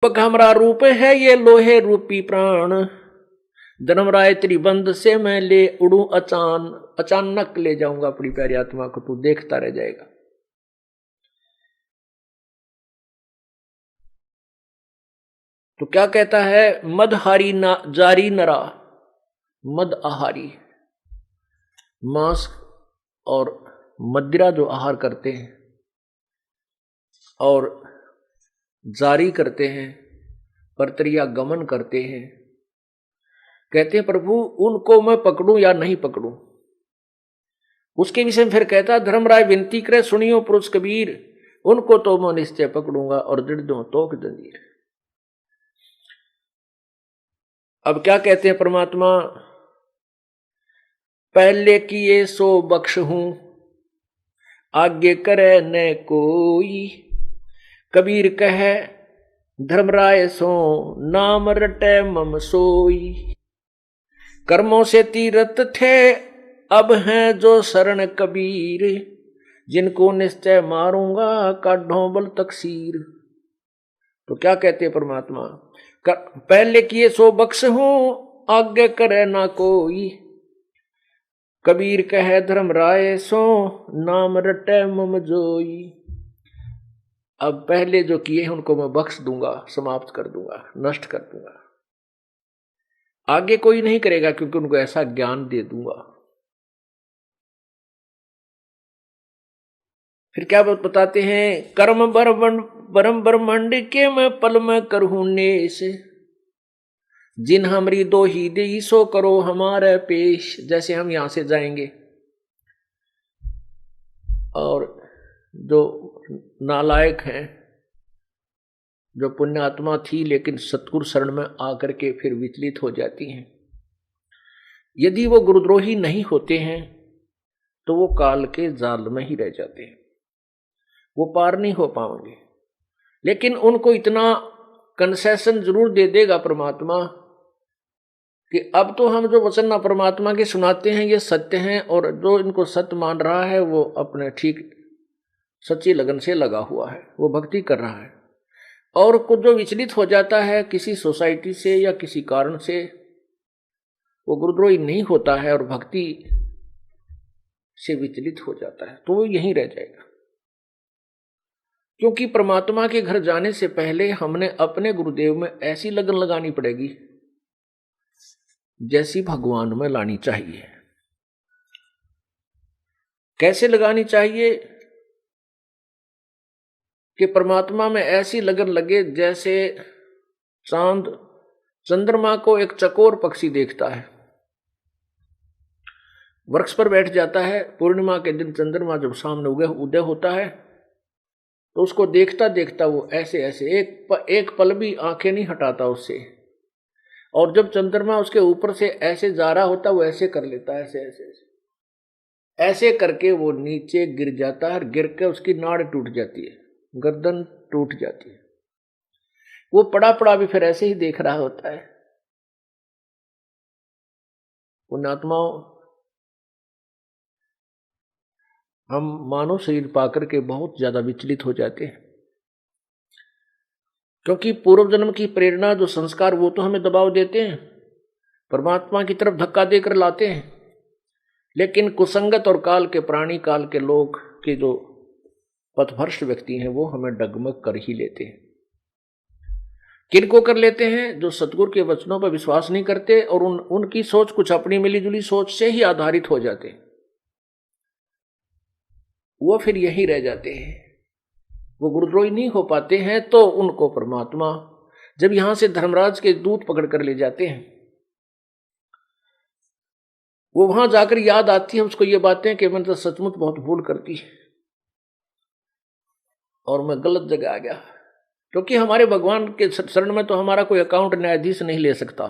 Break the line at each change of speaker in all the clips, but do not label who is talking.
पक हमारा रूप है ये लोहे रूपी प्राण, धर्मराय त्रिबंध से मैं ले उड़ू अचानक ले जाऊंगा अपनी प्यारी आत्मा को, तू देखता रह जाएगा। तो क्या कहता है, मदहारी ना जारी नरा, मद आहारी, मांस और मदिरा जो आहार करते हैं और जारी करते हैं, परत्रिया गमन करते हैं, कहते हैं प्रभु उनको मैं पकड़ूं या नहीं पकड़ूं। उसके विषय में फिर कहता है, धर्मराय विनती करे सुनियो पुरुष कबीर, उनको तो मैं निश्चय पकड़ूंगा और दृढ़ दूं तोक जंजीर। अब क्या कहते हैं परमात्मा, पहले किए सो बख्श हूं, आगे करे न कोई, कबीर कहे धर्मराय सो नाम रटे मम सोई। कर्मों से तीरथ थे अब हैं जो शरण कबीर, जिनको निश्चय मारूंगा काढ़ो बल तकसीर। तो क्या कहते हैं परमात्मा, पहले किए सो बख्श हूं, आगे करे ना कोई, कबीर कहे धर्मराय सो नाम रटे मम जोई। अब पहले जो किए हैं उनको मैं बख्श दूंगा, समाप्त कर दूंगा, नष्ट कर दूंगा। आगे कोई नहीं करेगा क्योंकि उनको ऐसा ज्ञान दे दूंगा। फिर क्या बताते हैं, कर्म परम ब्रह्मांड के मैं पल में करहूं नेश, जिन हमरी दो ही दे सो करो हमारे पेश। जैसे हम यहां से जाएंगे और जो नालायक हैं, जो पुण्यात्मा थी लेकिन सतगुरु शरण में आकर के फिर विचलित हो जाती हैं, यदि वो गुरुद्रोही नहीं होते हैं तो वो काल के जाल में ही रह जाते हैं, वो पार नहीं हो पाएंगे। लेकिन उनको इतना कंसेशन जरूर दे देगा परमात्मा कि अब तो हम जो वचन परमात्मा के सुनाते हैं ये सत्य हैं, और जो इनको सत्य मान रहा है वो अपने ठीक सच्ची लगन से लगा हुआ है, वो भक्ति कर रहा है। और कुछ जो विचलित हो जाता है किसी सोसाइटी से या किसी कारण से, वो गुरुद्रोही नहीं होता है और भक्ति से विचलित हो जाता है, तो वो यहीं रह जाएगा। क्योंकि परमात्मा के घर जाने से पहले हमने अपने गुरुदेव में ऐसी लगन लगानी पड़ेगी जैसी भगवान में लानी चाहिए। कैसे लगानी चाहिए कि परमात्मा में ऐसी लगन लगे जैसे चांद चंद्रमा को एक चकोर पक्षी देखता है, वृक्ष पर बैठ जाता है, पूर्णिमा के दिन चंद्रमा जब सामने उदय होता है तो उसको देखता देखता वो ऐसे ऐसे एक पल भी आंखें नहीं हटाता उससे, और जब चंद्रमा उसके ऊपर से ऐसे जा रहा होता वो ऐसे कर लेता है, ऐसे ऐसे ऐसे ऐसे करके वो नीचे गिर जाता है, गिर के उसकी नाड़ टूट जाती है, गर्दन टूट जाती है। वो पड़ा पड़ा भी फिर ऐसे ही देख रहा होता है। पुण्यात्माओं, हम मानव शरीर पाकर के बहुत ज्यादा विचलित हो जाते हैं, क्योंकि पूर्व जन्म की प्रेरणा जो संस्कार वो तो हमें दबाव देते हैं, परमात्मा की तरफ धक्का देकर लाते हैं, लेकिन कुसंगत और काल के प्राणी, काल के लोग के जो पथभ्रष्ट व्यक्ति हैं वो हमें डगमग कर ही लेते हैं। किनको कर लेते हैं? जो सतगुरु के वचनों पर विश्वास नहीं करते और उनकी सोच कुछ अपनी मिलीजुली सोच से ही आधारित हो जाते हैं, वो फिर यही रह जाते हैं, वो गुरुद्रोही नहीं हो पाते हैं। तो उनको परमात्मा जब यहां से धर्मराज के दूत पकड़ कर ले जाते हैं, वो वहां जाकर याद आती है उसको ये बातें कि मैंने तो सचमुच बहुत भूल कर दी और मैं गलत जगह आ गया। क्योंकि हमारे भगवान के शरण में तो हमारा कोई अकाउंट न्यायाधीश नहीं ले सकता,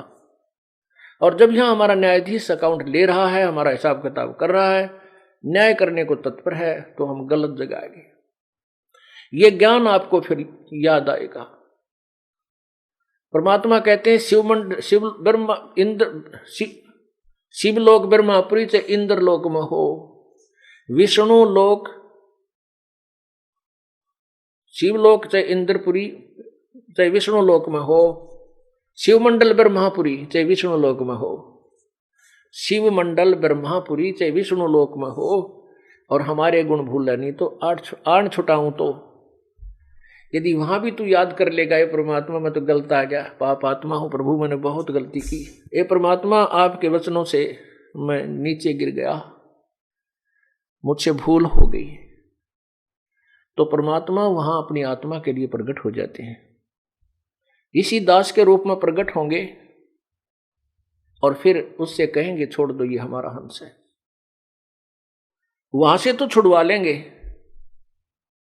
और जब यहां हमारा न्यायाधीश अकाउंट ले रहा है, हमारा हिसाब किताब कर रहा है, न्याय करने को तत्पर है, तो हम गलत जगह आएंगे। ये ज्ञान आपको फिर याद आएगा। परमात्मा कहते हैं शिवलोक ब्रह्मापुरी से इंद्र लोक में हो, विष्णु लोक शिवलोक से इंद्रपुरी चाहे विष्णु लोक में हो, शिव मंडल ब्रह्मापुरी चाहे विष्णु लोक में हो, शिव मंडल ब्रह्मापुरी चाहे विष्णु लोक में हो, और हमारे गुण भूल नहीं तो आण छुटाऊं तो, यदि वहां भी तू याद कर लेगा ये परमात्मा मैं तो गलत आ गया, पाप आत्मा हूं प्रभु, मैंने बहुत गलती की, ये परमात्मा आपके वचनों से मैं नीचे गिर गया, मुझसे भूल हो गई, तो परमात्मा वहां अपनी आत्मा के लिए प्रकट हो जाते हैं, इसी दास के रूप में प्रकट होंगे और फिर उससे कहेंगे छोड़ दो ये हमारा हंस है। वहां से तो छुड़वा लेंगे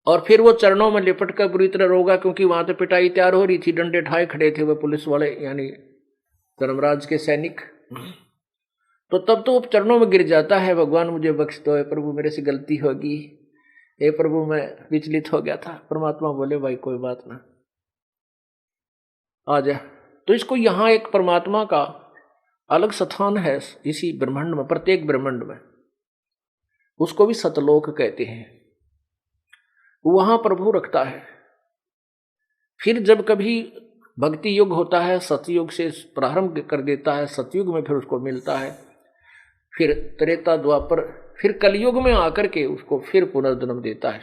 और फिर वो चरणों में लिपट कर बुरी तरह रोगा, क्योंकि वहां तो पिटाई तैयार हो रही थी, डंडे ठाए खड़े थे वो पुलिस वाले यानी धर्मराज के सैनिक, तो तब तो वो चरणों में गिर जाता है, भगवान मुझे बख्श दो, प्रभु मेरे से गलती होगी, हे प्रभु मैं विचलित हो गया था। परमात्मा बोले भाई कोई बात ना, आ जा। तो इसको यहां एक परमात्मा का अलग स्थान है इसी ब्रह्मांड में, प्रत्येक ब्रह्मांड में, उसको भी सतलोक कहते हैं, वहां प्रभु रखता है। फिर जब कभी भक्ति युग होता है, सतयुग से प्रारंभ कर देता है, सतयुग में फिर उसको मिलता है, फिर त्रेता द्वापर, फिर कलयुग में आकर के उसको फिर पुनर्जन्म देता है।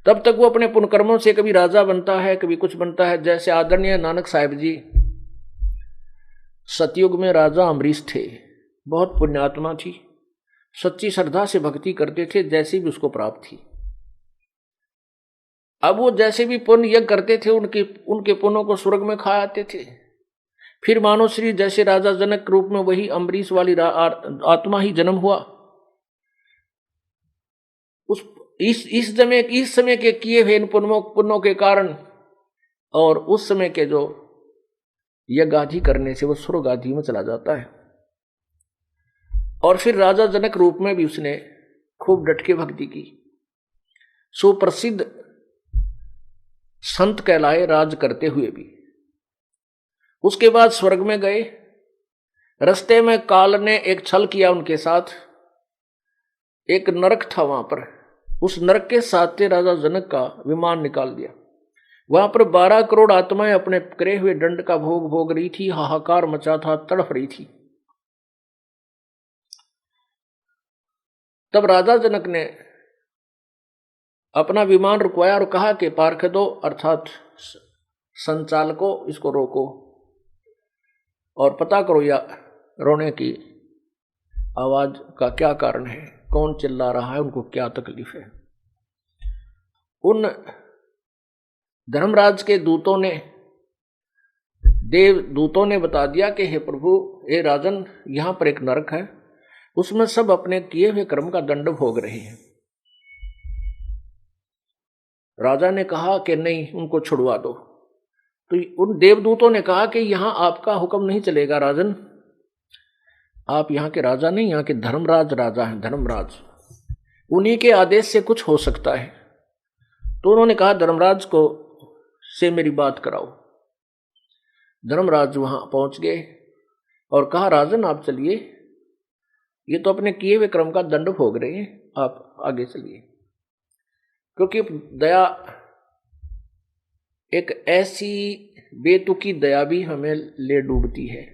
तब तक वो अपने पुण्यकर्मों से कभी राजा बनता है, कभी कुछ बनता है। जैसे आदरणीय नानक साहिब जी सतयुग में राजा अमरीश थे, बहुत पुण्यात्मा थी, सच्ची श्रद्धा से भक्ति करते थे, जैसी भी उसको प्राप्त थी। अब वो जैसे भी पुण्य यज्ञ करते थे उनके पुण्यों को स्वर्ग में खा आते थे। फिर मानो श्री जैसे राजा जनक रूप में वही अमरीश वाली आत्मा ही जन्म हुआ। इस समय के किए हुए इन पुण्यों के कारण और उस समय के जो यज्ञ आदि करने से वो स्वर्ग आदि में चला जाता है। और फिर राजा जनक रूप में भी उसने खूब डट के भक्ति की, सुप्रसिद्ध संत कहलाए राज करते हुए भी। उसके बाद स्वर्ग में गए, रास्ते में काल ने एक छल किया उनके साथ, एक नरक था वहां पर, उस नरक के साथ राजा जनक का विमान निकाल दिया। वहां पर 12 करोड़ आत्माएं अपने करे हुए दंड का भोग भोग रही थी, हाहाकार मचा था, तड़फ रही थी। तब राजा जनक ने अपना विमान रुकवाया और कहा कि पार्षदों अर्थात संचालकों इसको रोको और पता करो या रोने की आवाज का क्या कारण है, कौन चिल्ला रहा है, उनको क्या तकलीफ है। उन धर्मराज के देवदूतों ने बता दिया कि हे प्रभु, हे राजन, यहां पर एक नरक है, उसमें सब अपने किए हुए कर्म का दंड भोग रहे हैं। राजा ने कहा कि नहीं, उनको छुड़वा दो। तो उन देवदूतों ने कहा कि यहां आपका हुक्म नहीं चलेगा राजन, आप यहाँ के राजा नहीं, यहाँ के धर्मराज राजा हैं, धर्मराज, उन्हीं के आदेश से कुछ हो सकता है। तो उन्होंने कहा धर्मराज को से मेरी बात कराओ। धर्मराज वहां पहुंच गए और कहा राजन आप चलिए, ये तो अपने किए हुए कर्म का दंड भोग रहे हैं, आप आगे चलिए। क्योंकि दया एक ऐसी बेतुकी दया भी हमें ले डूबती है।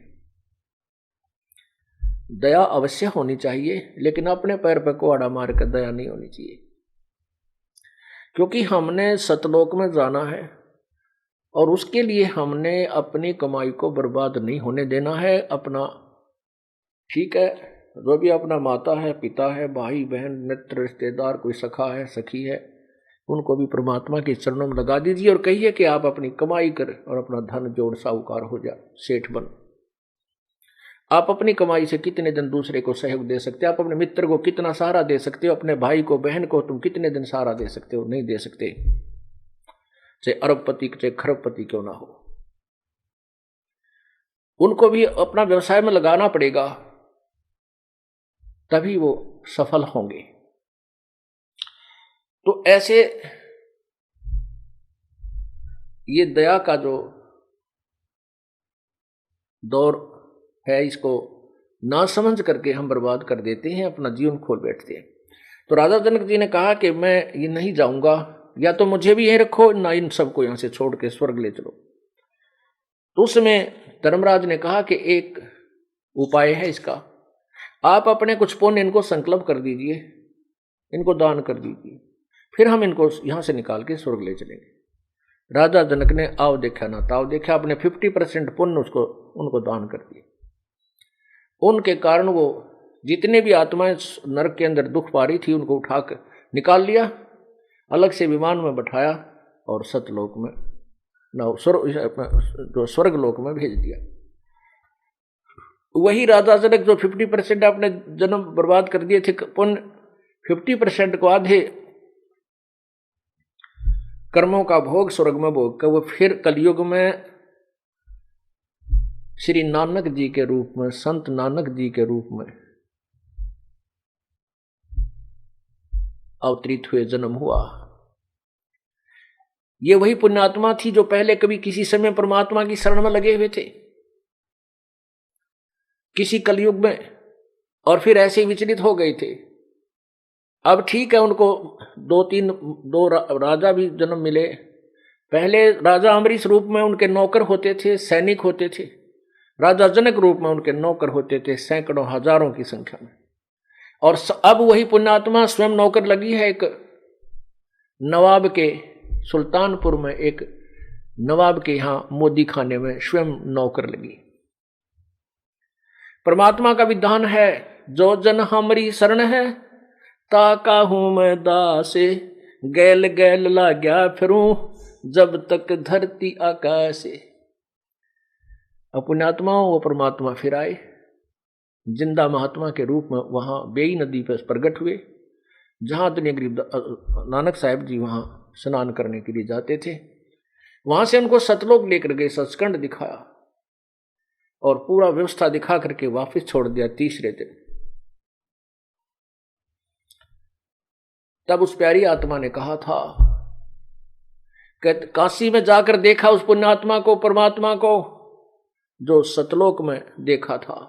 दया अवश्य होनी चाहिए, लेकिन अपने पैर पर कुहाड़ा मार कर दया नहीं होनी चाहिए, क्योंकि हमने सतलोक में जाना है और उसके लिए हमने अपनी कमाई को बर्बाद नहीं होने देना है। अपना ठीक है, जो भी अपना माता है, पिता है, भाई बहन, मित्र, रिश्तेदार, कोई सखा है, सखी है, उनको भी परमात्मा के चरणों में लगा दीजिए और कहिए कि आप अपनी कमाई कर और अपना धन जोड़ साहूकार हो जा, सेठ बन। आप अपनी कमाई से कितने दिन दूसरे को सहयोग दे सकते हो, आप अपने मित्र को कितना सहारा दे सकते हो, अपने भाई को, बहन को तुम कितने दिन सहारा दे सकते हो? नहीं दे सकते, चाहे अरबपति चाहे खरबपति क्यों ना हो। उनको भी अपना व्यवसाय में लगाना पड़ेगा, तभी वो सफल होंगे। तो ऐसे ये दया का जो दौर है, इसको ना समझ करके हम बर्बाद कर देते हैं, अपना जीवन खोल बैठते हैं। तो राजा जनक जी ने कहा कि मैं ये नहीं जाऊंगा, या तो मुझे भी यहीं रखो, ना इन सबको यहां से छोड़ के स्वर्ग ले चलो। तो उसमें धर्मराज ने कहा कि एक उपाय है इसका, आप अपने कुछ पुण्य इनको संकल्प कर दीजिए, इनको दान कर दीजिए, फिर हम इनको यहां से निकाल के स्वर्ग ले चलेंगे। राजा जनक ने आव देखा ना ताव देखा, अपने 50% पुण्य उसको उनको दान कर दिए। उनके कारण वो जितने भी आत्माएं नरक के अंदर दुख पा रही थी उनको उठाकर निकाल लिया, अलग से विमान में बैठाया और सतलोक में जो स्वर्ग लोक में भेज दिया। वही राजा जनक जो 50% अपने जन्म बर्बाद कर दिए थे पुण्य, 50% को आधे कर्मों का भोग स्वर्ग में भोग कर वो फिर कलयुग में श्री नानक जी के रूप में, संत नानक जी के रूप में अवतरित हुए, जन्म हुआ। ये वही पुण्यात्मा थी जो पहले कभी किसी समय परमात्मा की शरण में लगे हुए थे किसी कलयुग में, और फिर ऐसे ही विचलित हो गए थे। अब ठीक है, उनको दो राजा भी जन्म मिले। पहले राजा अम्बरीश रूप में उनके नौकर होते थे, सैनिक होते थे। राजा जनक रूप में उनके नौकर होते थे सैकड़ों हजारों की संख्या में। और अब वही पुण्यात्मा स्वयं नौकर लगी है एक नवाब के, सुल्तानपुर में एक नवाब के यहां मोदी खाने में स्वयं नौकर लगी। परमात्मा का विधान है, जो जन हमारी शरण है ताका हूं मैं दासे, गैल गैल ला गया फिरूं जब तक धरती आकाश। पुण्यात्माओं वो परमात्मा फिर आए जिंदा महात्मा के रूप में, वहां बेई नदी पर प्रकट हुए, जहां दुनिया गरीब नानक साहब जी वहां स्नान करने के लिए जाते थे। वहां से उनको सतलोक लेकर गए, सचखंड दिखाया और पूरा व्यवस्था दिखा करके वापस छोड़ दिया तीसरे दिन। तब उस प्यारी आत्मा ने कहा था कि काशी में जाकर देखा उस पुण्यात्मा को, परमात्मा को जो सतलोक में देखा था।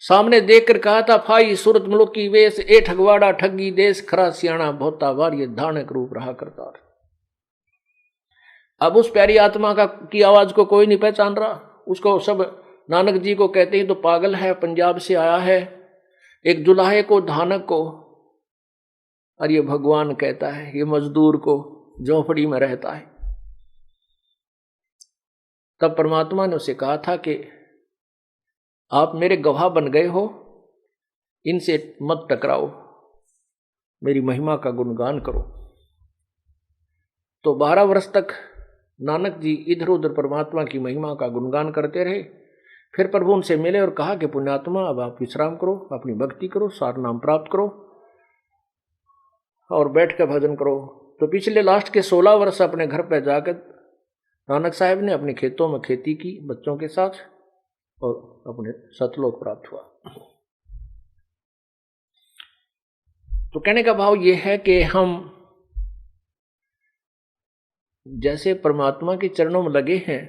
सामने देखकर कहा था, फाई सूरत मुलुक की वेश, ए ठगवाड़ा ठगी देश, खरा सियाणा भोता वार, ये धानक रूप रहा करता। अब उस प्यारी आत्मा की आवाज को कोई नहीं पहचान रहा। उसको सब नानक जी को कहते हैं तो पागल है, पंजाब से आया है, एक जुलाहे को, धानक को, और ये भगवान कहता है, ये मजदूर को झोपड़ी में रहता है। तब परमात्मा ने उसे कहा था कि आप मेरे गवाह बन गए हो, इनसे मत टकराओ, मेरी महिमा का गुणगान करो। तो 12 वर्ष तक नानक जी इधर उधर परमात्मा की महिमा का गुणगान करते रहे। फिर प्रभु उनसे मिले और कहा कि पुण्यात्मा अब आप विश्राम करो, अपनी भक्ति करो, सार नाम प्राप्त करो और बैठ कर भजन करो। तो पिछले लास्ट के 16 वर्ष अपने घर पर जाकर नानक साहब ने अपने खेतों में खेती की बच्चों के साथ और अपने सतलोक प्राप्त हुआ। तो कहने का भाव यह है कि हम जैसे परमात्मा के चरणों में लगे हैं,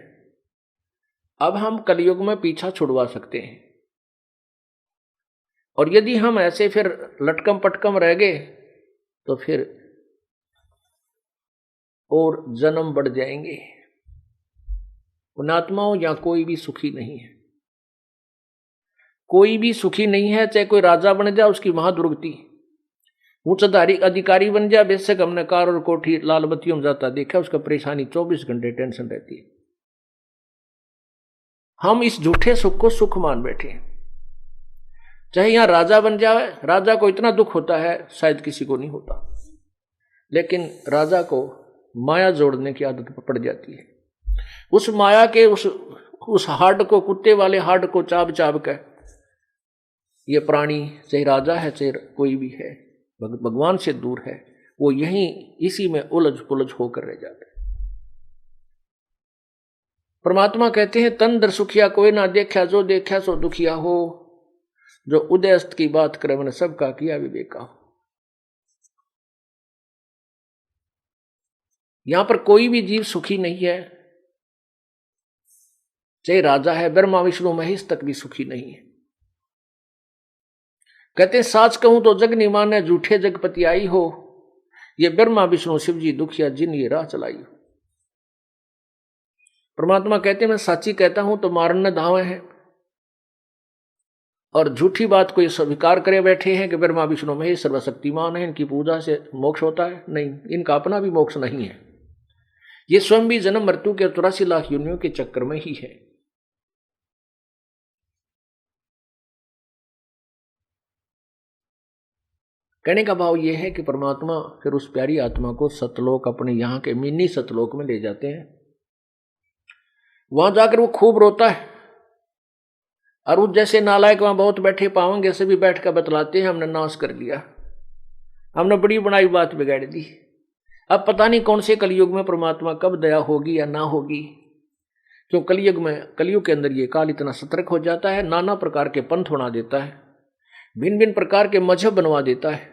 अब हम कलयुग में पीछा छुड़वा सकते हैं। और यदि हम ऐसे फिर लटकम पटकम रह गए तो फिर और जन्म बढ़ जाएंगे। पुण्यात्माओं या कोई भी सुखी नहीं है, कोई भी सुखी नहीं है। चाहे कोई राजा बन जाए उसकी महादुर्गति, उच्च अधिकारी बन जाए, बेशक हमने कार और कोठी लाल बत्तियों में जाता देखा, उसका परेशानी 24 घंटे टेंशन रहती है। हम इस झूठे सुख को सुख मान बैठे हैं। चाहे यहां राजा बन जाए, राजा को इतना दुख होता है शायद किसी को नहीं होता, लेकिन राजा को माया जोड़ने की आदत पड़ जाती है। उस माया के उस हाड को, कुत्ते वाले हाड को चाब चाब कर ये प्राणी, चाहे राजा है चाहे कोई भी है, भगवान से दूर है, वो यहीं इसी में उलझ पुलझ होकर रह जाता है। परमात्मा कहते हैं, तन दर सुखिया कोई ना देखा, जो देखा सो दुखिया हो, जो उदय अस्त की बात करे मैंने सबका किया विवेका हो। यहां पर कोई भी जीव सुखी नहीं है, चाहे राजा है, ब्रह्मा विष्णु महेश तक भी सुखी नहीं है। कहते हैं, साच कहूं तो जग नहीं माने, झूठे जगपति आई हो, ये ब्रह्मा विष्णु शिव जी दुखिया जिन ये राह चलाई। परमात्मा कहते हैं मैं साची कहता हूं तो मारन न धावे हैं, और झूठी बात को ये स्वीकार करे बैठे हैं कि ब्रह्मा विष्णु में सर्वशक्तिमान है, इनकी पूजा से मोक्ष होता है। नहीं, इनका अपना भी मोक्ष नहीं है, ये स्वयं भी जन्म मृत्यु के 84 लाख योनियों के चक्कर में ही है। कहने का भाव यह है कि परमात्मा फिर उस प्यारी आत्मा को सतलोक, अपने यहाँ के मिनी सतलोक में ले जाते हैं। वहां जाकर वो खूब रोता है, और उस जैसे नालायक वहां बहुत बैठे पाएंगे, से भी बैठ कर बतलाते हैं हमने नाश कर लिया, हमने बड़ी बनाई बात बिगाड़ दी। अब पता नहीं कौन से कलयुग में परमात्मा कब दया होगी या ना होगी, क्यों कलयुग के अंदर ये काल इतना सतर्क हो जाता है, नाना प्रकार के पंथ बना देता है, भिन्न भिन्न प्रकार के मजहब बनवा देता है,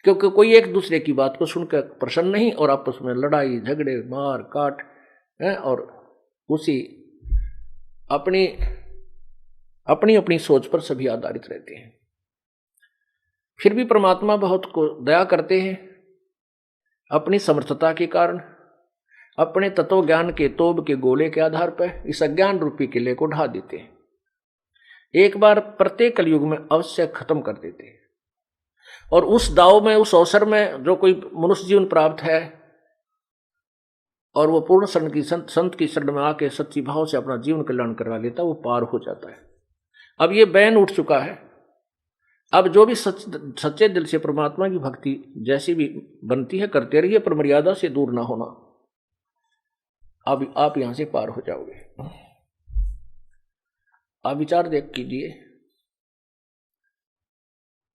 क्योंकि कोई एक दूसरे की बात को सुनकर प्रसन्न नहीं, और आपस में लड़ाई झगड़े मार काट है, और उसी अपनी अपनी अपनी सोच पर सभी आधारित रहते हैं। फिर भी परमात्मा बहुत को दया करते हैं, अपनी समर्थता के कारण, अपने तत्व ज्ञान के तोब के गोले के आधार पर इस अज्ञान रूपी किले को ढा देते हैं, एक बार प्रत्येक कलयुग में अवश्य खत्म कर देते हैं। और उस दाव में, उस अवसर में जो कोई मनुष्य जीवन प्राप्त है और वो पूर्ण संत की शरण में आके सच्ची भाव से अपना जीवन कल्याण करवा लेता, वो पार हो जाता है। अब ये बैन उठ चुका है। अब जो भी सच्चे दिल से परमात्मा की भक्ति जैसी भी बनती है करते रहिए, पर मर्यादा से दूर ना होना, अब आप यहां से पार हो जाओगे। आप विचार देख कीजिए,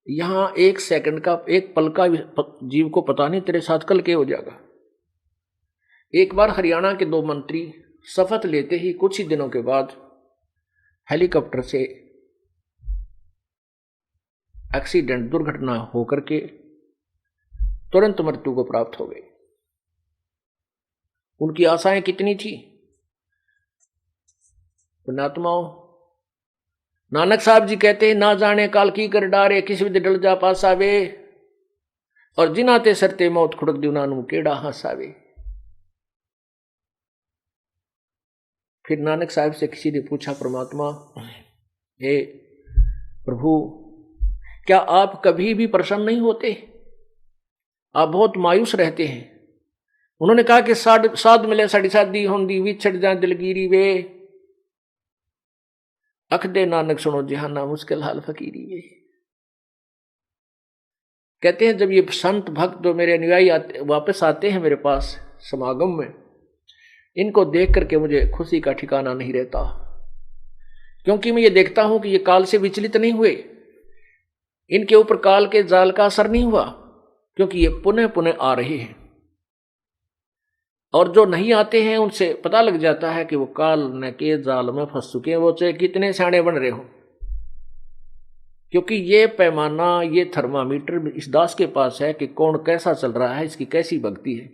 यहां एक सेकंड का, एक पल का जीव को पता नहीं तेरे साथ कल क्या हो जाएगा। एक बार हरियाणा के 2 मंत्री शपथ लेते ही कुछ ही दिनों के बाद हेलीकॉप्टर से एक्सीडेंट, दुर्घटना होकर के तुरंत मृत्यु को प्राप्त हो गए। उनकी आशाएं कितनी थी। पुण्यात्माओं, नानक साहब जी कहते हैं, ना जाने काल की कर डारे, किस विध डल जा पासावे, और जिनाते सरते मौत खुड़क दिनानु केड़ा हंसावे। फिर नानक साहब से किसी ने पूछा, परमात्मा, हे प्रभु, क्या आप कभी भी प्रसन्न नहीं होते? आप बहुत मायूस रहते हैं। उन्होंने कहा कि साध मिले साड़ी शादी होंदी, विछड़ जा दिलगिरी वे, अख दे नानक सुनो जहाना मुश्किल हाल फकीरी वे। कहते हैं जब ये संत भक्त जो मेरे अनुयायी वापस आते हैं मेरे पास समागम में, इनको देख करके मुझे खुशी का ठिकाना नहीं रहता, क्योंकि मैं ये देखता हूं कि ये काल से विचलित नहीं हुए, इनके ऊपर काल के जाल का असर नहीं हुआ, क्योंकि ये पुनः पुनः आ रहे हैं। और जो नहीं आते हैं उनसे पता लग जाता है कि वो काल न के जाल में फंस चुके हैं, वो चाहे कितने सियाने बन रहे हो, क्योंकि ये पैमाना, ये थर्मामीटर इस दास के पास है कि कौन कैसा चल रहा है, इसकी कैसी भक्ति है।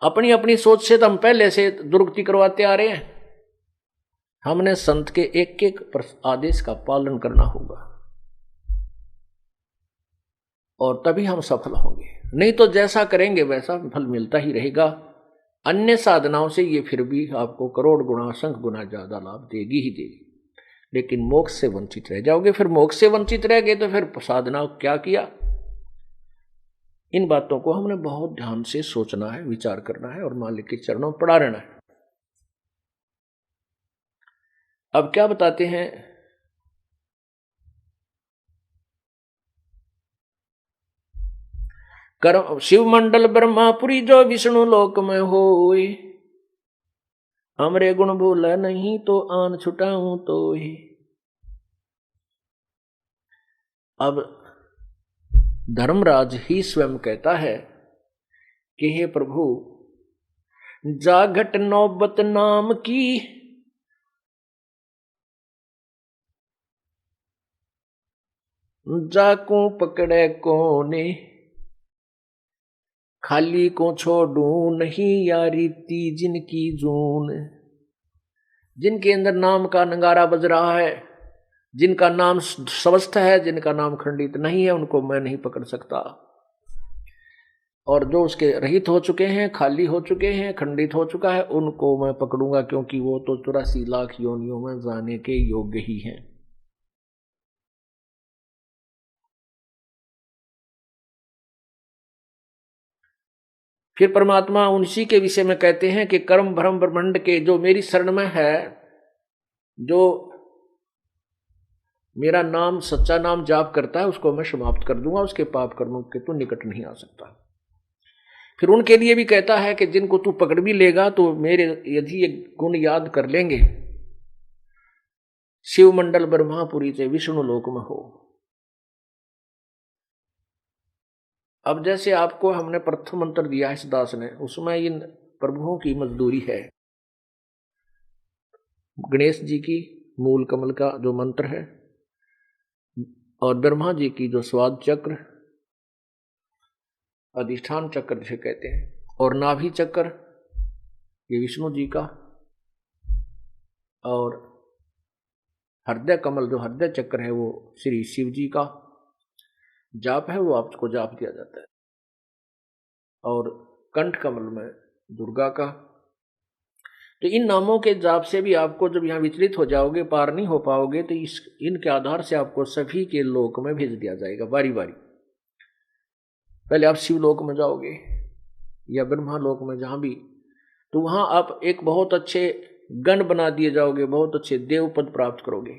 अपनी अपनी सोच से तो हम पहले से दुर्गति करवाते आ रहे हैं। हमने संत के एक एक आदेश का पालन करना होगा, और तभी हम सफल होंगे। नहीं तो जैसा करेंगे वैसा फल मिलता ही रहेगा। अन्य साधनाओं से ये फिर भी आपको करोड़ गुना, असंख्य गुना ज्यादा लाभ देगी ही देगी, लेकिन मोक्ष से वंचित रह जाओगे। फिर मोक्ष से वंचित रह गए तो फिर साधना क्या किया? इन बातों को हमने बहुत ध्यान से सोचना है, विचार करना है, और मालिक के चरणों में पड़ा रहना है। अब क्या बताते हैं, कर्म शिव मंडल ब्रह्मापुरी जो विष्णु लोक में होए, हमरे गुण भूल नहीं तो आन छुटाऊं तो ही। अब धर्मराज ही स्वयं कहता है कि हे प्रभु, जाघट नौबत नाम की, जाकू पकड़े कोने, खाली को छोड़ू नहीं यारी ती जिनकी जून। जिनके अंदर नाम का नगारा बज रहा है, जिनका नाम स्वस्थ है, जिनका नाम खंडित नहीं है, उनको मैं नहीं पकड़ सकता। और जो उसके रहित हो चुके हैं, खाली हो चुके हैं, खंडित हो चुका है, उनको मैं पकड़ूंगा, क्योंकि वो तो 84 लाख योनियों में जाने के योग्य ही हैं। फिर परमात्मा उसी के विषय में कहते हैं कि कर्म भ्रम ब्रह्मांड के जो मेरी शरण में है, जो मेरा नाम सच्चा नाम जाप करता है, उसको मैं समाप्त कर दूंगा, उसके पाप कर्मों के तो निकट नहीं आ सकता। फिर उनके लिए भी कहता है कि जिनको तू पकड़ भी लेगा तो मेरे यदि ये गुण याद कर लेंगे, शिव मंडल ब्रह्मापुरी से विष्णु लोक में हो। अब जैसे आपको हमने प्रथम मंत्र दिया है इस दास ने, उसमें इन प्रभुओं की मजदूरी है। गणेश जी की मूल कमल का जो मंत्र है, और ब्रह्मा जी की जो स्वाद चक्र, अधिष्ठान चक्र जिसे कहते हैं, और नाभि चक्र ये विष्णु जी का, और हृदय कमल जो हृदय चक्र है वो श्री शिव जी का जाप है, वो आपको जाप दिया जाता है। और कंठ कमल में दुर्गा का। तो इन नामों के जाप से भी आपको जब यहाँ विचलित हो जाओगे, पार नहीं हो पाओगे, तो इनके आधार से आपको सभी के लोक में भेज दिया जाएगा बारी बारी। पहले आप शिवलोक में जाओगे या ब्रह्मा लोक में, जहां भी, तो वहां आप एक बहुत अच्छे गण बना दिए जाओगे, बहुत अच्छे देव पद प्राप्त करोगे,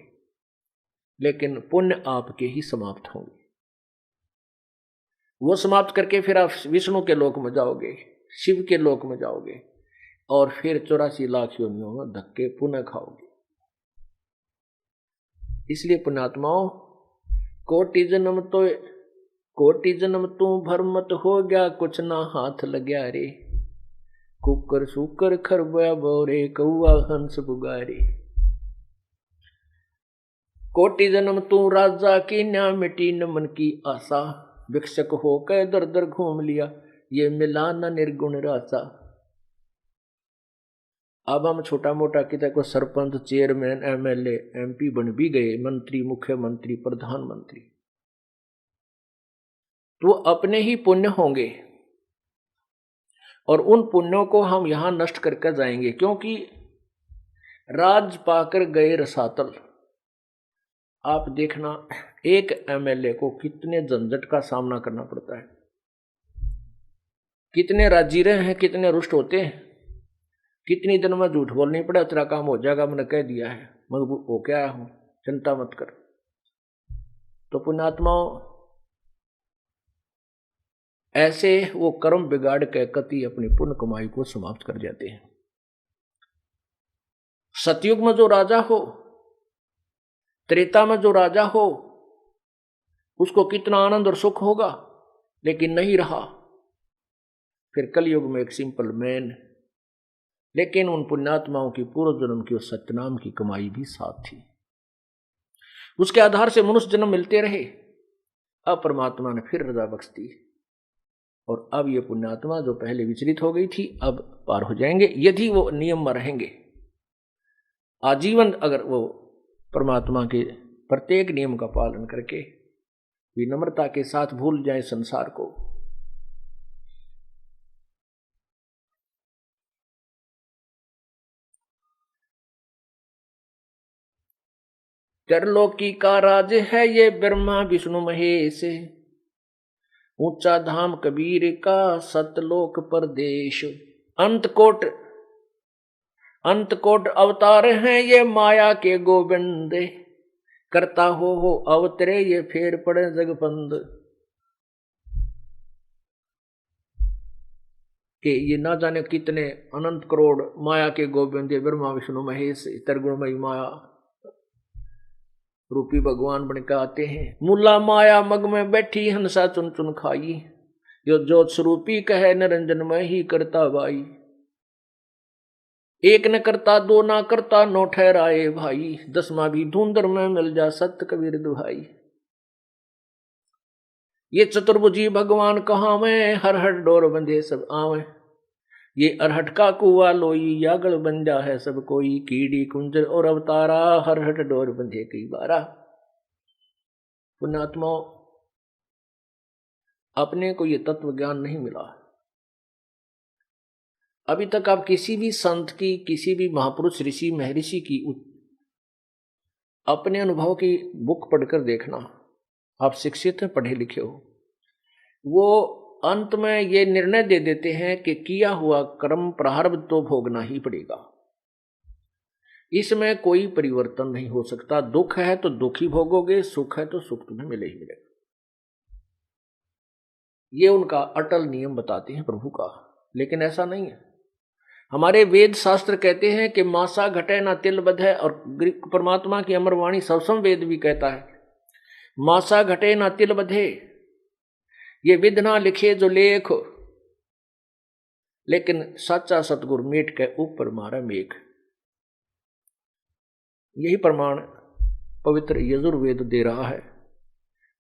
लेकिन पुण्य आपके ही समाप्त होंगे। वो समाप्त करके फिर आप विष्णु के लोक में जाओगे, शिव के लोक में जाओगे, और फिर 84 लाख योनियों में धक्के पुनः खाओगे। इसलिए पुण्यात्माओं, कोटि जन्म तू भरमत हो गया, कुछ ना हाथ लग्या रे, कुकर सुकर खरबया बोरे, कौआ हंस बुगारे। कोटि जन्म तू राजा की न्या, मिटी न मन की आशा, भिक्षक हो के दर दर घूम लिया, ये मिला न निर्गुण रासा। अब हम छोटा मोटा किसी को सरपंच, चेयरमैन, एमएलए, एमपी बन भी गए, मंत्री, मुख्यमंत्री, प्रधानमंत्री, तो अपने ही पुण्य होंगे, और उन पुण्यों को हम यहां नष्ट करके जाएंगे। क्योंकि राज पाकर गए रसातल। आप देखना, एक एमएलए को कितने झंझट का सामना करना पड़ता है, कितने राजीरे हैं, कितने रुष्ट होते हैं, कितनी दिन में झूठ बोलनी पड़े, तेरा काम हो जाएगा, मैंने कह दिया है, मैं हो क्या आया हूं, चिंता मत कर। तो पुण्यात्माओं, ऐसे वो कर्म बिगाड़ के कति अपनी पुण्य कमाई को समाप्त कर जाते हैं। सतयुग में जो राजा हो, त्रेता में जो राजा हो, उसको कितना आनंद और सुख होगा, लेकिन नहीं रहा। फिर कलयुग में एक सिंपल मैन, लेकिन उन पुण्यात्माओं की पूर्व जन्म की उस सत्यनाम की कमाई भी साथ थी, उसके आधार से मनुष्य जन्म मिलते रहे। अब परमात्मा ने फिर रजा बख्श दी, और अब ये पुण्यात्मा जो पहले विचलित हो गई थी, अब पार हो जाएंगे, यदि वो नियम में रहेंगे आजीवन। अगर वो परमात्मा के प्रत्येक नियम का पालन करके विनम्रता के साथ भूल जाए संसार को। त्रिलोकी का राज है ये ब्रह्मा विष्णु महेश, ऊंचा धाम कबीर का सतलोक परदेश। अंतकोट अवतार हैं ये माया के गोविंद, करता हो अवतरे ये फेर पड़े जगपंद। कि ये ना जाने कितने अनंत करोड़ माया के गोविंद, ब्रह्मा विष्णु महेश त्रिगुणमयी माया रूपी भगवान बनकर आते हैं। मुला माया मग में बैठी हंसा चुन चुन खाई, जो ज्योत स्वरूपी कहे निरंजन में ही करता भाई। एक न करता दो ना करता नौ ठहराए भाई, दसवां भी धुंधर में मिल जा सत्य कबीर दुहाई। ये चतुर्भुजी भगवान कहाँ में, हर हर डोर बंधे सब आवे। ये अरहट का कुआ लोई यागल बन जा है सब कोई, कीड़ी कुंजर और अवतारा हर हट डोर बंधे कई बारा। पुण्यात्माओं, अपने को ये तत्व ज्ञान नहीं मिला, अभी तक आप किसी भी संत की, किसी भी महापुरुष ऋषि महर्षि की अपने अनुभव की बुक पढ़कर देखना, आप शिक्षित हैं, पढ़े लिखे हो, वो अंत में ये निर्णय दे देते हैं कि किया हुआ कर्म प्रारब्ध तो भोगना ही पड़ेगा, इसमें कोई परिवर्तन नहीं हो सकता। दुख है तो दुख ही भोगोगे, सुख है तो सुख तुम्हें मिले ही मिलेगा। ये उनका अटल नियम बताते हैं प्रभु का। लेकिन ऐसा नहीं है। हमारे वेद शास्त्र कहते हैं कि मासा घटे ना तिल बधे, और परमात्मा की अमरवाणी सबसम वेद भी कहता है मासा घटे ना तिल बधे, ये विध ना लिखे जो लेख, लेकिन सच्चा सतगुरु मीट के ऊपर मारा मेघ। यही प्रमाण पवित्र यजुर्वेद दे रहा है।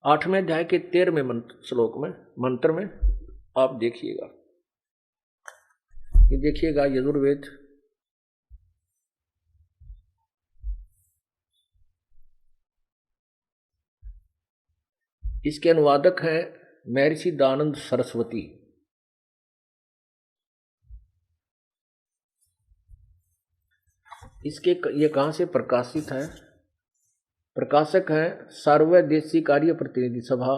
8वें अध्याय के 13वें श्लोक में, मंत्र में आप देखिएगा, ये देखिएगा यजुर्वेद इसके अनुवादक हैं महर्षि दयानंद सरस्वती। इसके ये कहाँ से प्रकाशित है? प्रकाशक है सार्वदेशी कार्य प्रतिनिधि सभा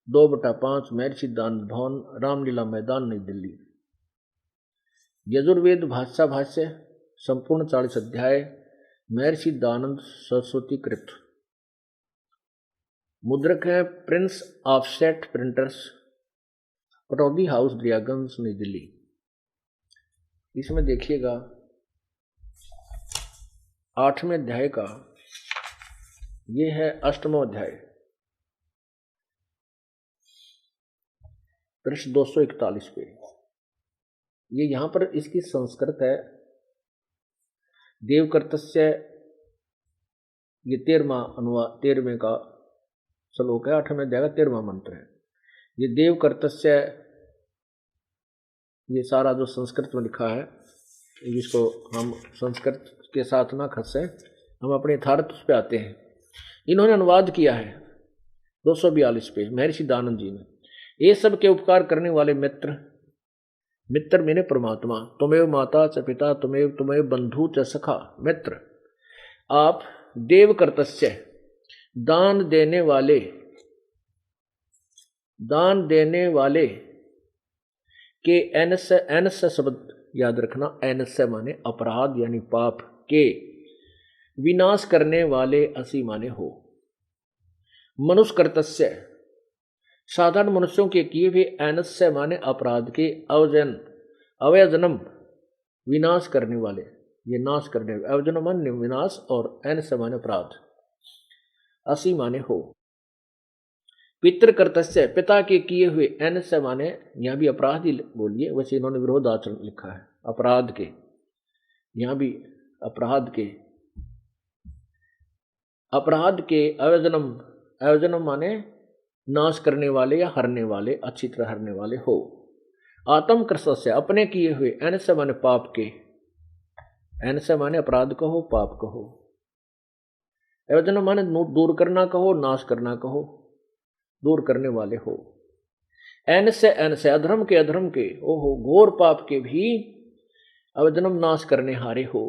2/5 महर्षि दयानंद भवन, रामलीला मैदान, नई दिल्ली। यजुर्वेद भाष्य संपूर्ण 40 अध्याय, महर्षि दयानंद सरस्वती कृत। मुद्रक है Prince offset printers, Pataudi house, Daryaganj, नई दिल्ली। इसमें देखिएगा 8वें अध्याय का, ये है 8वां अध्याय, पृष्ठ 241 पे। ये यहां पर इसकी संस्कृत है, देवकर्तस्य, ये 13वें का श्लोक है, 8वें अध्याय का 13वां मंत्र है। ये देवकर्तस्य, ये सारा जो संस्कृत में लिखा है, जिसको हम संस्कृत के साथ ना खसे, हम अपने यथार्थ पे आते हैं। इन्होंने अनुवाद किया है 242 पे, महर्षि दयानंद जी ने। ये सब के उपकार करने वाले मित्र, मित्र मैंने परमात्मा, तुमेव माता च पिता, तुमेव बंधु च सखा। मित्र, आप देवकर्तस्य, दान देने वाले के एन से शब्द याद रखना, एन से माने अपराध यानी पाप के विनाश करने वाले असी माने हो। मनुष्यकर्तस्य, साधारण मनुष्यों के किए हुए, एनस्य माने अपराध के, अवयजनम विनाश करने वाले, ये नाश करने, अवजनम माने विनाश और एनस्य माने अपराध, असी माने हो। पितृकर्तस्य, पिता के किए हुए, एनस्य माने यहाँ भी अपराध ही बोलिए, वैसे इन्होंने विरोध आचरण लिखा है, अपराध के, यहाँ भी अपराध के, अवजनम माने नाश करने वाले या हरने वाले, अच्छी तरह हरने वाले हो। आत्म कृष्ण, अपने किए हुए, एन से माने पाप के, एन से माने अपराध कहो, पाप कहो। अवजनम माने दूर करना कहो, नाश करना कहो, दूर करने वाले हो। एन से अधर्म के, ओहो घोर पाप के भी अवजनम नाश करने हारे हो।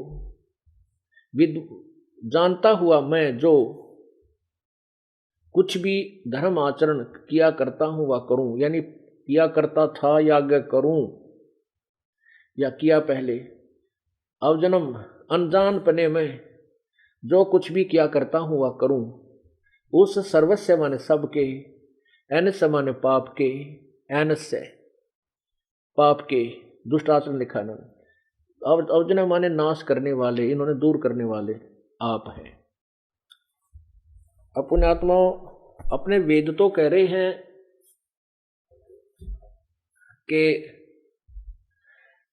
जानता हुआ मैं जो कुछ भी धर्म आचरण किया करता हूं वह करूं, यानी किया करता था या आगे करूं या किया पहले। अवजनम, अनजान पने में जो कुछ भी किया करता हूं वह करूं। उस सर्वस्व माने सबके, एन से माने पाप के, एन से पाप के, दुष्ट आचरण लिखा है। अवजनम माने नाश करने वाले, इन्होंने दूर करने वाले आप हैं। अपने आत्माओं, अपने वेद तो कह रहे हैं कि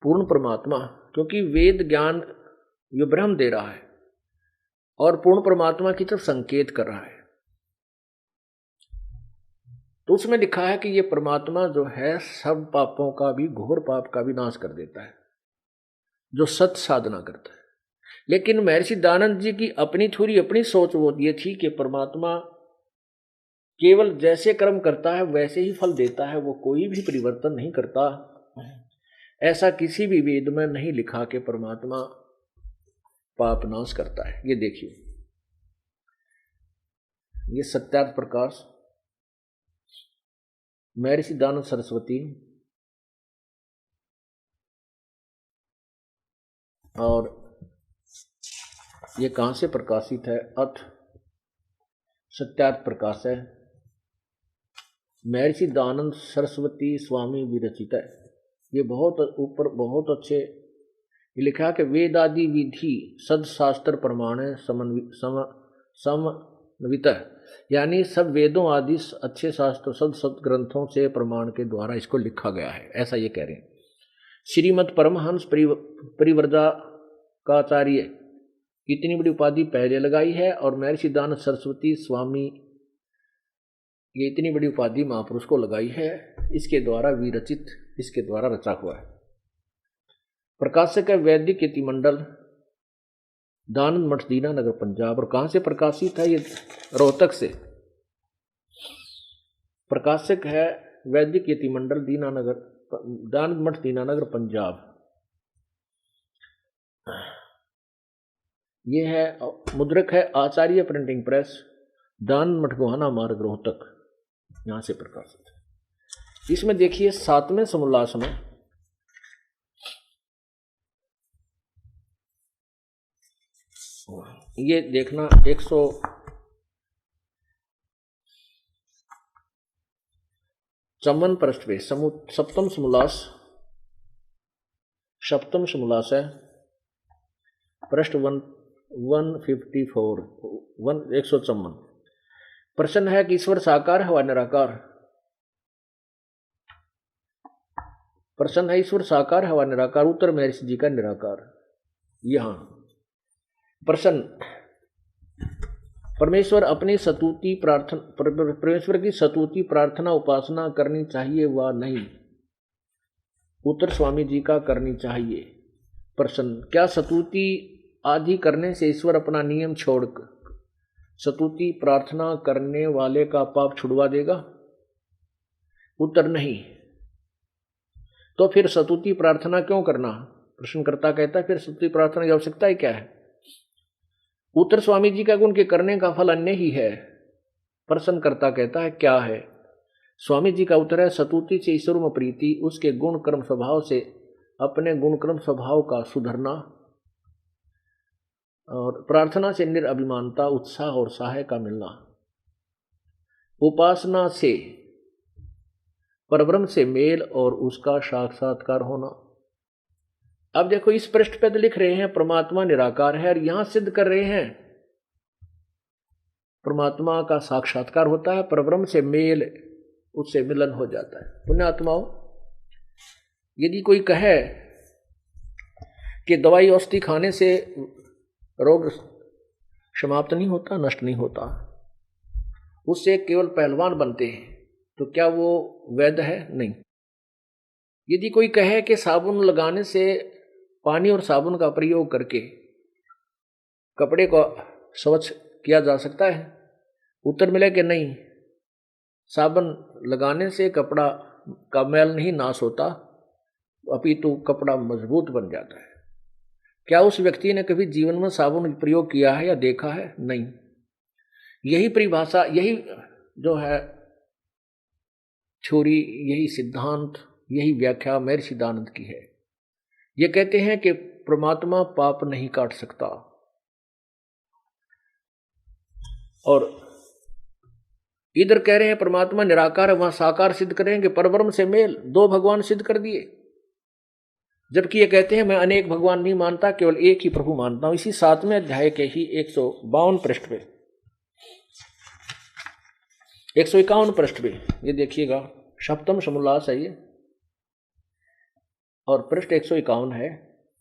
पूर्ण परमात्मा, क्योंकि वेद ज्ञान जो ब्रह्म दे रहा है और पूर्ण परमात्मा की तरफ संकेत कर रहा है, तो उसमें लिखा है कि ये परमात्मा जो है सब पापों का भी, घोर पाप का भी नाश कर देता है जो सत साधना करता है। लेकिन महर्षि दयानंद जी की अपनी सोच वो ये थी कि परमात्मा केवल जैसे कर्म करता है वैसे ही फल देता है, वो कोई भी परिवर्तन नहीं करता। ऐसा किसी भी वेद में नहीं लिखा कि परमात्मा पाप नाश करता है। ये देखिए, ये सत्यार्थ प्रकाश, महर्षि दानव सरस्वती, और ये कहाँ से प्रकाशित है? अथ सत्यार्थ प्रकाश है, महर्षि दानंद सरस्वती स्वामी विरचित है। ये बहुत ऊपर बहुत अच्छे लिखा कि वेद आदि विधि सदशास्त्र प्रमाण समन्वित, यानी सब वेदों आदि अच्छे शास्त्र सद ग्रंथों से प्रमाण के द्वारा इसको लिखा गया है, ऐसा ये कह रहे हैं। श्रीमद परमहंस परिव्राजकाचार्य इतनी बड़ी उपाधि पहले लगाई है, और महर्षि दानंद सरस्वती स्वामी ये इतनी बड़ी उपाधि महापुरुष को लगाई है, इसके द्वारा विरचित, इसके द्वारा रचा हुआ है। प्रकाशक है वैदिक यतिमंडल, दानंद मठ, दीनानगर, पंजाब। और कहाँ से प्रकाशित है? ये रोहतक से। प्रकाशक है वैदिक यतिमंडल, दीनानगर, दानंद मठ, दीनानगर, पंजाब। ये है मुद्रक है आचार्य प्रिंटिंग प्रेस, दानंद मठ, गोहाना मार्ग, रोहतक, यहां से प्रकाशित है। इसमें देखिए 7वें समोल्लास में ये देखना 154 पृष्ठ पे सप्तम समोल्लास है, पृष्ठ 154 154। प्रश्न है कि ईश्वर साकार है व निराकार? प्रश्न है ईश्वर साकार है व निराकार? उत्तर महर्षि जी का निराकार। यहां प्रश्न, परमेश्वर अपनी स्तुति प्रार्थना, परमेश्वर की स्तुति प्रार्थना उपासना करनी चाहिए व नहीं? उत्तर स्वामी जी का करनी चाहिए। प्रश्न, क्या स्तुति आदि करने से ईश्वर अपना नियम छोड़कर स्तुति प्रार्थना करने वाले का पाप छुड़वा देगा? उत्तर नहीं। तो फिर स्तुति प्रार्थना क्यों करना? प्रश्नकर्ता कहता है फिर स्तुति प्रार्थना की आवश्यकता ही क्या है? उत्तर स्वामी जी का गुण के करने का फल अन्य ही है। प्रश्नकर्ता कहता है क्या है? स्वामी जी का उत्तर है स्तुति से ईश्वर में प्रीति, उसके गुण कर्म स्वभाव से अपने गुण कर्म स्वभाव का सुधरना, और प्रार्थना से निरअभिमानता, उत्साह और सहाय का मिलना, उपासना से परब्रह्म से मेल और उसका साक्षात्कार होना। अब देखो इस पृष्ठ पे तो लिख रहे हैं परमात्मा निराकार है, और यहां सिद्ध कर रहे हैं परमात्मा का साक्षात्कार होता है, परब्रह्म से मेल, उससे मिलन हो जाता है। पुण्यात्माओं, यदि कोई कहे कि दवाई औषधि खाने से रोग समाप्त नहीं होता, नष्ट नहीं होता, उससे केवल पहलवान बनते हैं, तो क्या वो वैध है? नहीं। यदि कोई कहे कि साबुन लगाने से, पानी और साबुन का प्रयोग करके कपड़े को स्वच्छ किया जा सकता है, उत्तर मिले कि नहीं, साबुन लगाने से कपड़ा का मैल नहीं नाश होता, अपितु कपड़ा मजबूत बन जाता है। क्या उस व्यक्ति ने कभी जीवन में साबुन प्रयोग किया है या देखा है? नहीं। यही परिभाषा, यही जो है थ्योरी, यही सिद्धांत, यही व्याख्या महर्षि दानंद की है। ये कहते हैं कि परमात्मा पाप नहीं काट सकता, और इधर कह रहे हैं परमात्मा निराकार है, वहां साकार सिद्ध करेंगे, परब्रह्म से मेल, दो भगवान सिद्ध कर दिए। जबकि ये कहते हैं मैं अनेक भगवान नहीं मानता, केवल एक ही प्रभु मानता हूं। इसी 7वें अध्याय के ही 152 पृष्ठ पे, 151 पृष्ठ पे ये देखिएगा, सप्तम समोल्लास है ये, और पृष्ठ 151 है,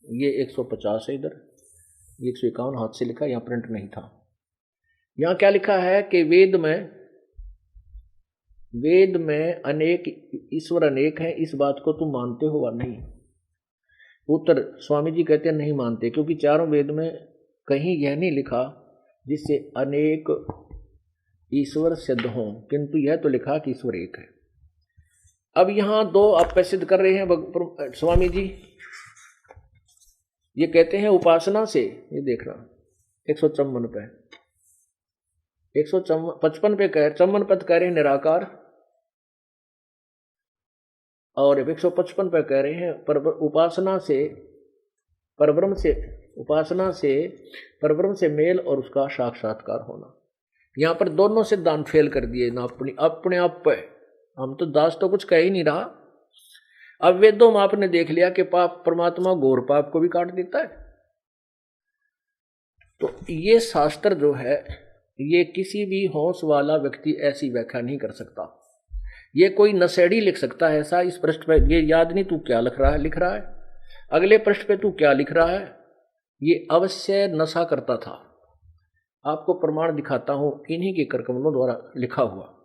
ये 150 है इधर, 151 हाथ से लिखा, यहां प्रिंट नहीं था। यहां क्या लिखा है कि वेद में अनेक ईश्वर अनेक हैं, इस बात को तुम मानते हो या नहीं? उत्तर स्वामी जी कहते हैं नहीं मानते, क्योंकि चारों वेद में कहीं यह नहीं लिखा जिससे अनेक ईश्वर सिद्ध हों, किंतु यह तो लिखा कि ईश्वर एक है। अब यहां दो आप सिद्ध कर रहे हैं स्वामी जी। ये कहते हैं उपासना से, ये देख रहा 154 पे, 155 पे कह 54 पद कह रहे हैं निराकार, और 155 पे कह रहे हैं उपासना से परब्रह्म से मेल और उसका साक्षात्कार होना। यहां पर दोनों सिद्धांत फेल कर दिए ना, अपने आप पे। हम तो दास तो कुछ कह ही नहीं रहा। अब वेदों में आपने देख लिया कि पाप, परमात्मा घोर पाप को भी काट देता है। तो ये शास्त्र जो है, ये किसी भी होश वाला व्यक्ति ऐसी व्याख्या नहीं कर सकता। ये कोई नशेड़ी लिख सकता है ऐसा इस पृष्ठ पे, ये याद नहीं तू क्या लिख रहा है, अगले पृष्ठ पे तू क्या लिख रहा है, ये अवश्य नशा करता था। आपको प्रमाण दिखाता हूं इन्हीं के करकमलों द्वारा लिखा हुआ।